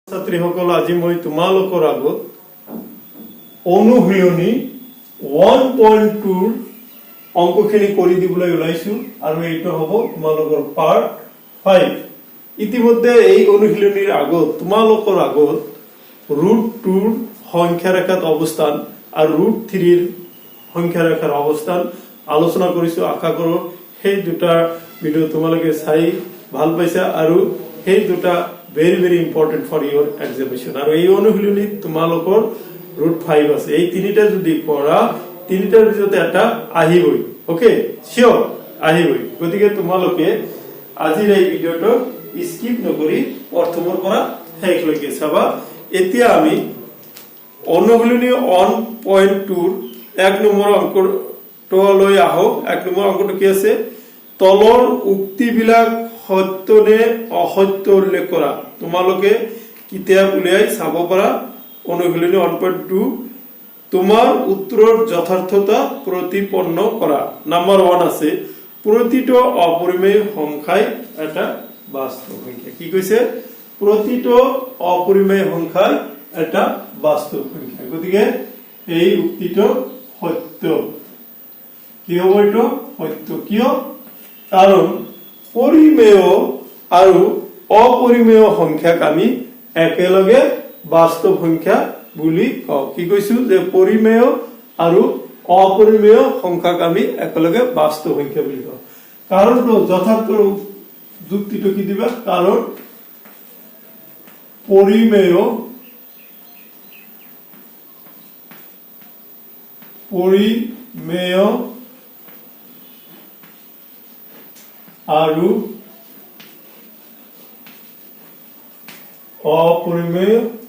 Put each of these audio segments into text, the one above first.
ছাত্ৰীসকল আজি মই তোমালোকৰ আগত অনুশীলনী 1.2 অংকখিনি কৰি দিবলৈ ওলাইছো আৰু এইটো হ'ব তোমালোকৰ পাৰ্ট 5 ইতিমধ্যে এই অনুশীলনীৰ আগত তোমালোকৰ আগত √2 ৰ সংখ্যা ৰেখাত অৱস্থান আৰু √3 ৰ সংখ্যা ৰেখাৰ অৱস্থান আলোচনা কৰিছো আশা কৰো সেই দুটা ভিডিও তোমালোকে চাই ভাল পাইছা আৰু সেই দুটা very important for your examination আৰু এই অনুশীলনীত তোমালোকৰ √5 আছে এই তিনিটা যদি কৰা তিনিটাৰ ভিতৰত এটা আহিবই ওকে শিওৰ আহিবই গতিকে তোমালোকে আজিৰ এই ভিডিওটো স্কিপ নকৰি প্ৰথমৰ পৰা শেষলৈকে চাবা এতিয়া আমি অনুশীলনী 1.2 ৰ 1 নম্বৰ অংকটোলৈ আহো 1 নম্বৰ অংকটো কি আছে তলৰ উক্তিবিলাক সত্য নে অসত্য উল্লেখ কৰা তোমালোকে কিতাপ উলিয়াই চাব পাৰা অনুশীলনী 1.2 তোমাৰ উত্তৰৰ যথাৰ্থতা প্ৰতিপন্ন কৰা নাম্বাৰ 1 আছে প্ৰতিটো অপৰিমেয় সংখ্যাই এটা বাস্তৱ সংখ্যা কি কৈছে প্ৰতিটো অপৰিমেয় সংখ্যাই এটা বাস্তৱ সংখ্যা গতিকে এই উক্তিটো সত্য কি হ'ব এটো সত্য কিয় কাৰণ পৰিমেয় আৰু অপৰিমেয় সংখ্যাক আমি একেলগে বাস্তৱ সংখ্যা বুলি কওঁ কি কৈছো যে পৰিমেয় আৰু অপৰিমেয় সংখ্যাক আমি একেলগে বাস্তৱ সংখ্যা বুলি কওঁ কাৰণটো যথাৰ্থ যুক্তিটো কি দিবা কাৰণ পৰিমেয় আৰু অপৰিমেয়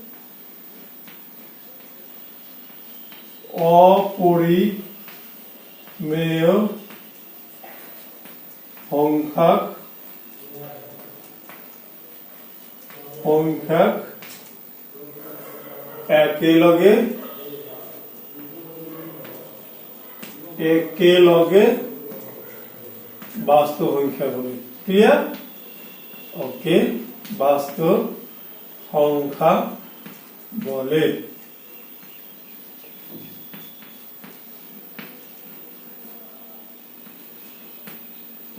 সংখ্যাক একেলগে বাস্তৱ সংখ্যা বলে ক্লিয়াৰ ওকে বাস্তৱ সংখ্যা বলে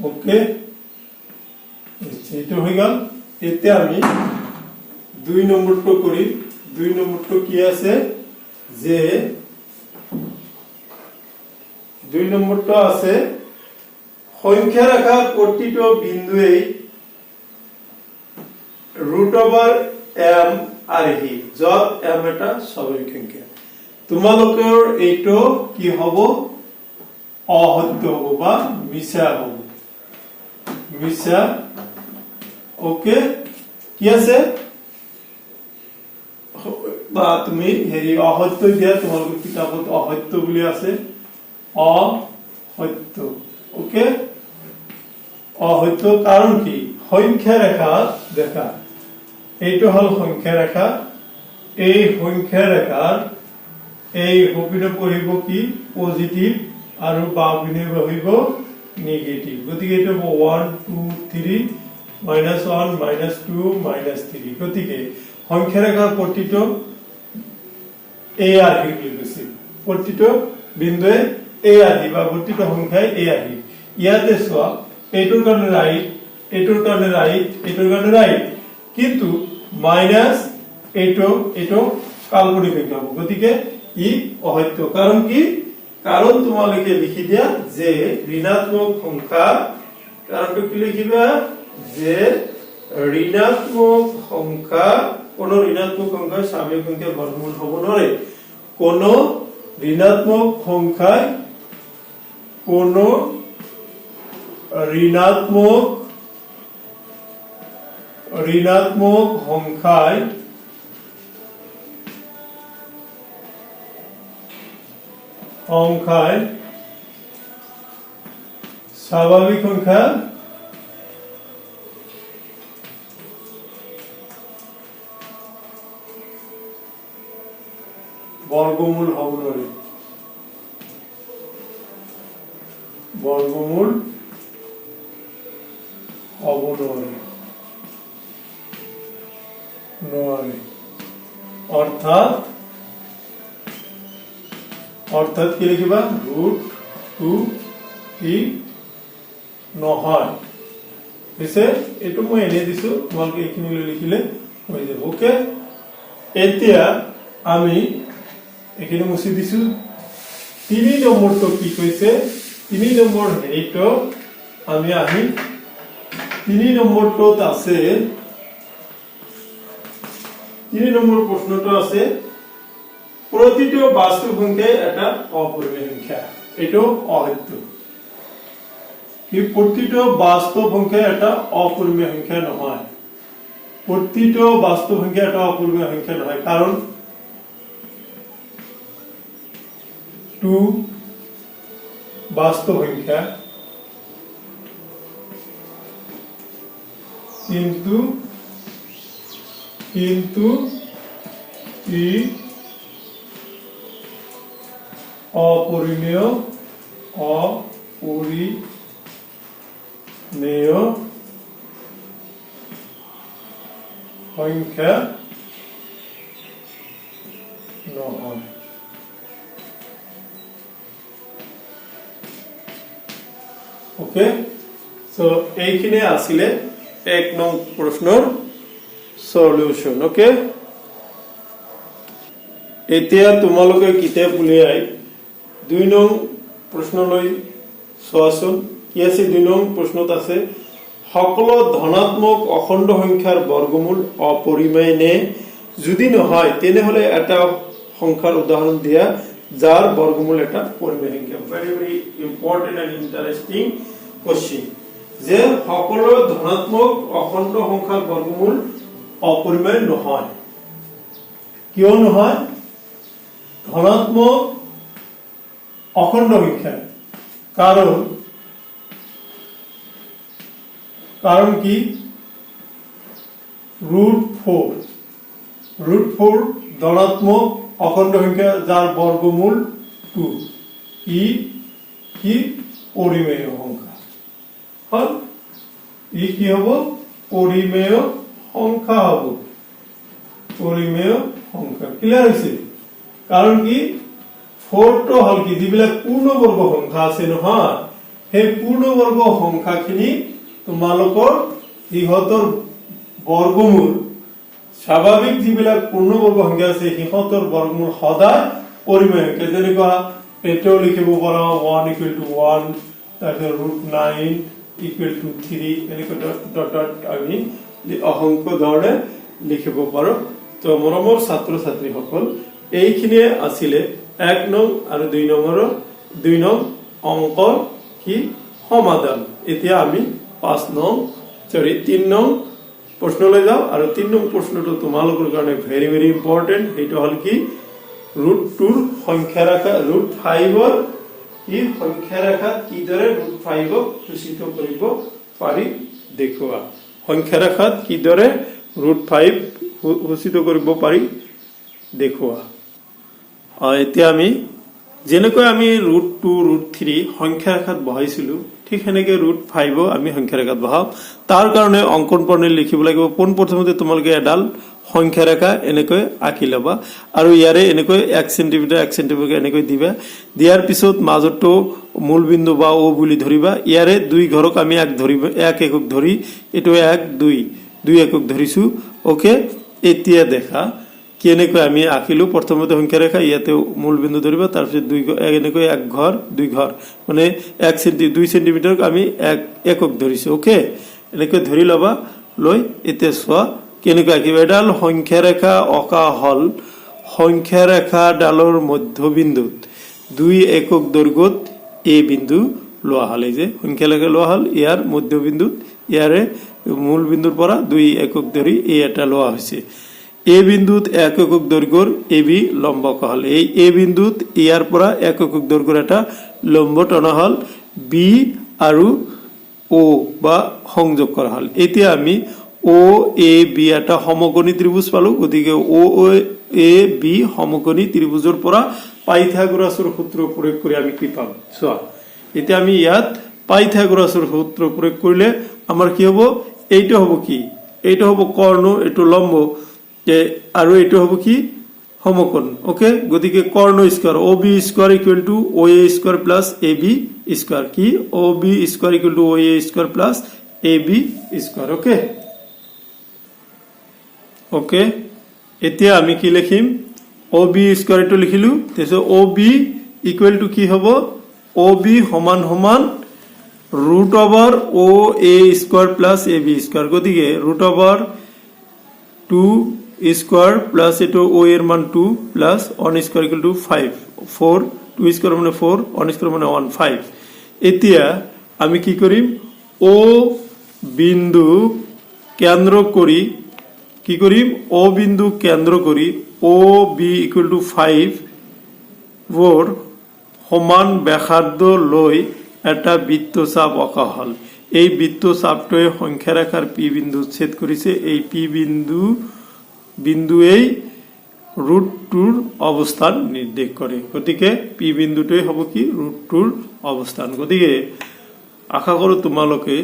ওকে এইটো হৈ গল এতিয়া আমি 2 নম্বৰটো কৰি 2 নম্বৰটো কি আছে যে 2 নম্বৰটো আছে সংখ্যা ৰেখাৰ প্ৰতিটো বিন্দুৱে √m আৰহি যত m এটা স্বাভাৱিক সংখ্যা তোমালোকৰ এইটো কি হ'ব অসত্য হ'ব বা মিছা হ'ব মিছা ওকে কি আছে বা তুমি হেৰি অসত্য দিয়া তোমালোকৰ কিতাপত অসত্য বুলি আছে অসত্য ওকে অসত্য কাৰণ কি সংখ্যা ৰেখা দেখা এইটো হল সংখ্যা ৰেখা এই সংখ্যা ৰেখাৰ এই হপিনে পঢ়িব কি পজিটিভ আৰু বাওপিনে পঢ়িব নেগেটিভ গতিকে এটা 1 2 3 -1 -2 -3 গতিকে সংখ্যা ৰেখাৰ প্ৰতিটো এ আহি গৈছে প্ৰতিটো বিন্দুৱে এ আহি বা প্ৰতিটো সংখ্যাই এ আহি ইয়াতে চোৱা এইটোৰ কাৰণে ৰাইট এইটোৰ কাৰণে ৰাইট এইটোৰ কাৰণে ৰাইট কিন্তু মাইনাস এইটো কাল্পনিক সংখ্যা হ'ব গতিকে ই অসত্য কাৰণ কি কাৰণ তোমালোকে লিখি দিয়া যে ঋণাত্মক সংখ্যা কাৰণটো কি লিখিবা যে ঋণাত্মক সংখ্যা কোনো ঋণাত্মক সংখ্যা স্বাভাৱিক সংখ্যাৰ বৰ্গমূল হ'ব নোৱাৰে কোনো ঋণাত্মক সংখ্যাই কোনো ঋণাত্মক সংখ্যাই স্বাভাৱিক সংখ্যা বৰ্গমূল হব নোৱাৰে বৰ্গমূল হব নোৱাৰে অর্থাৎ অর্থাৎ কি লিখিবা √2 নহয় হৈছে এটো মই এনে দিছো তোমালোকে এইখিনি লিখিলে হৈ যাব ওকে এতিয়া আমি এখানে মুছি দিছো 3 নম্বরটো কি কইছে 3 নম্বর হেইটো আমি আহি 3 নম্বরটোত আছে 3 নম্বর প্রশ্নটো আছে প্রতিটো বাস্তব সংখ্যায় এটা অপরিমেয় সংখ্যা এটো অহেতু কি প্রতিটো বাস্তব সংখ্যায় এটা অপরিমেয় সংখ্যা নহয় প্রতিটো বাস্তব সংখ্যা এটা অপরিমেয় সংখ্যা নহয় কারণ 2 বাস্তব সংখ্যা কিন্তু ই অপরিমেয় সংখ্যা নহয় ওকে সো এইখিনি আসিলে 1 নং প্রশ্নর সলিউশন ওকে এতিয়া তোমালোকে কিতাপ উলিয়াই 2 নং প্রশ্ন লৈ সোয়াছন কি আছে 2 নং প্রশ্নত আছে সকল ধনাত্মক অখণ্ড সংখ্যার বর্গমূল অপরিমেয় নে যদি নহয় তেনে হলে এটা সংখ্যার উদাহরণ দিয়া যার বর্গমূল এটা পরিমেয় সংখ্যা very very important and interesting question যে সকল ধনাত্মক অখণ্ড সংখ্যার বর্গমূল অপরিমেয় নহয় কিয় নহয় ধনাত্মক অখণ্ড সংখ্যা কারণ কি √4 ধনাত্মক অখণ্ড সংখ্যা যার বর্গমূল 2 ই কি পরিমেয় সংখ্যা হল ই কি হব পরিমেয় সংখ্যা হব পরিমেয় সংখ্যা ক্লিয়ার হইছে কারণ কি 4 তো হল কি যিবিলাক পূর্ণবর্গ সংখ্যা আছে নহয় সেই পূর্ণবর্গ সংখ্যাখিনি তোমালোকৰ ইহতৰ বৰ্গমূল স্বাভাবিক যিবিলাক পূৰ্ণবৰ্গ সংখ্যা আছে সিহঁতৰ বৰ্গমূল সদায় পৰিমেয় সংখ্যা যেনেকুৱা এটো লিখিব পাৰা 1 = 1 তাৰপিছত √9 = 3 এনেকৈ ডট আমি অংক ধৰণে লিখিব পাৰো তো মৰমৰ ছাত্ৰ ছাত্ৰীসকল এইখিনিয়ে আছিল 1 নং আৰু 2 নং অংক কি সমাধান এতিয়া আমি 3 নং প্ৰশ্নলৈ যাও আৰু 3 নং প্ৰশ্নটো তোমালোকৰ কাৰণে ভেৰি ভেৰি ইম্পৰ্টেন্ট এইটো হল কি √2 সংখ্যা ৰেখা √5 ই সংখ্যা ৰেখা কিদৰে √5 সূচিত কৰিব পাৰি দেখুৱা সংখ্যা ৰেখাত কিদৰে √5 সূচিত কৰিব পাৰি দেখুৱা এতিয়া আমি যেনেকৈ আমি √2 √3 সংখ্যা ৰেখাত বহাইছিলো ঠিক হেনেকে √5 আমি সংখ্যা ৰেখাত বহাম তাৰ কাৰণে অঙ্কন প্ৰণালী লিখিব লাগিব পোন প্ৰথমতে তোমালোকে এডাল সংখ্যা ৰেখা এনেকৈ আঁকি লবা আৰু ইয়াৰে এনেকৈ 1 সেন্টিমিটাৰ এনেকৈ দিবা দিয়াৰ পিছত মাজটো মূল বিন্দু বা ও বুলি ধৰিবা ইয়াৰে দুই ঘৰক আমি এক ধৰিবা এক একক ধৰি এটো 1 2 একক ধৰিছো ওকে এতিয়া দেখা কেনেকৈ আমি আঁকিলো প্ৰথমতে সংখ্যা ৰেখা ইয়াতে মূল বিন্দু ধৰিবা তাৰ পিছত দুই এনেকৈ এক ঘৰ দুই ঘৰ মানে 2 সেন্টিমিটাৰ আমি এক একক ধৰিছো ওকে এনেকৈ ধৰি লবা লৈ এতিয়া সোৱা কেনেকৈ আঁকিবা এডাল সংখ্যা ৰেখা অকা হল সংখ্যা ৰেখা ডালৰ মধ্যবিন্দুত 2 একক দৈৰ্ঘ্যত এ বিন্দু লোৱা হল এই যে সংখ্যা ৰেখা লোৱা হল ইয়াৰ মধ্যবিন্দুত ইয়াৰে মূল বিন্দুৰ পৰা 2 একক ধৰি এ এটা লোৱা হৈছে এ বিন্দুত 1 একক দৈৰ্ঘ্যৰ এবি লম্ব হল এই এ বিন্দুত ইয়াৰ পৰা 1 একক দৈৰ্ঘ্যৰ এটা লম্ব টনা হল বি আৰু ও বা সংযোগ কৰা হল এতিয়া আমি ও এ বি এটা সমকোণী ত্ৰিভুজ পালো গতিকে ও এ বি সমকোণী ত্ৰিভুজৰ পৰা পাইথাগোৰাছৰ সূত্ৰ প্ৰয়োগ কৰি আমি কি পাম চোৱা এতিয়া আমি ইয়াত পাইথাগোৰাছৰ সূত্ৰ প্ৰয়োগ কৰিলে আমাৰ কি হ'ব এইটো হ'ব কি এইটো হ'ব কৰ্ণ এইটো লম্ব আৰু এইটো হ'ব কি সমকোণ ওকে গতিকে কর্ণ square OB square equal to OA square plus AB square কি OB square equal to OA square plus AB square okay okay এতিয়া আমি কি লিখিম OB স্কয়ার এটো লিখিলু তেছো OB ইকুয়াল টু কি হবো OB সমান সমান root over OA square plus AB square গতিকে root over 2 স্কয়ার প্লাস এটো O এর মান 2 plus 1 square equal to 5 4 2 square মানে 4 1 স্কয়ার মানে 1 5 এতিয়া আমি কি করিম O বিন্দু কেন্দ্র করি কি করিম O বিন্দু কেন্দ্র করি OB ইকুয়াল টু 5 ওর সমান ব্যাসার্ধ লৈ এটা বৃত্তচাপ আঁকা হল এই বৃত্তচাপটোৱে সংখ্যা ৰেখাৰ P বিন্দু ছেদ কৰিছে এই P বিন্দুৱেই ৰুট 2ৰ অৱস্থান নিৰ্দেশ কৰে গতিকে P বিন্দুটোৱে হ'ব কি ৰুট 2ৰ অৱস্থান গতিকে আশা কৰো তোমালোকে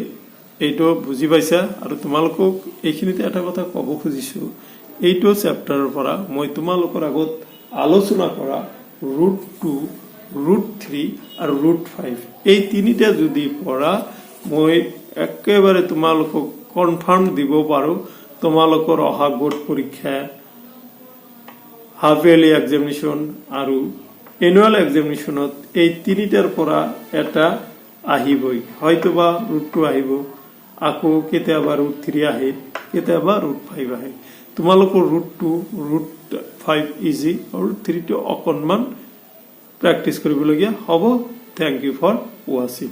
এইটো বুজি পাইছা আৰু তোমালোকক এইখিনিতে এটা কথা ক'ব খুজিছো এইটো চেপ্টাৰৰ পৰা মই তোমালোকৰ আগত আলোচনা কৰা ৰুট 2 ৰুট 3 আৰু ৰুট 5 এই তিনিটা যদি পঢ়া মই একেবাৰে তোমালোকক কনফাৰ্ম দিব পাৰো তোমালোকৰ অহা বোৰ্ড পৰীক্ষা হাফ ইয়াৰলি এক্সামিনেশন আৰু এনুৱেল এক্সামিনেশনত এই তিনিটাৰ পৰা এটা আহিবই হয়তোবা ৰুট 2 আহিব আকৌ কেতিয়াবা ৰুট 3 আহে কেতিয়াবা ৰুট 5 আহে তোমালোকৰ ৰুট 2 ৰুট 5 ইজি আৰু 3 টো অকনমান প্ৰেক্টিস কৰিবলগীয়া হ'ব থ্যাংক ইউ ফৰ ওয়াচিং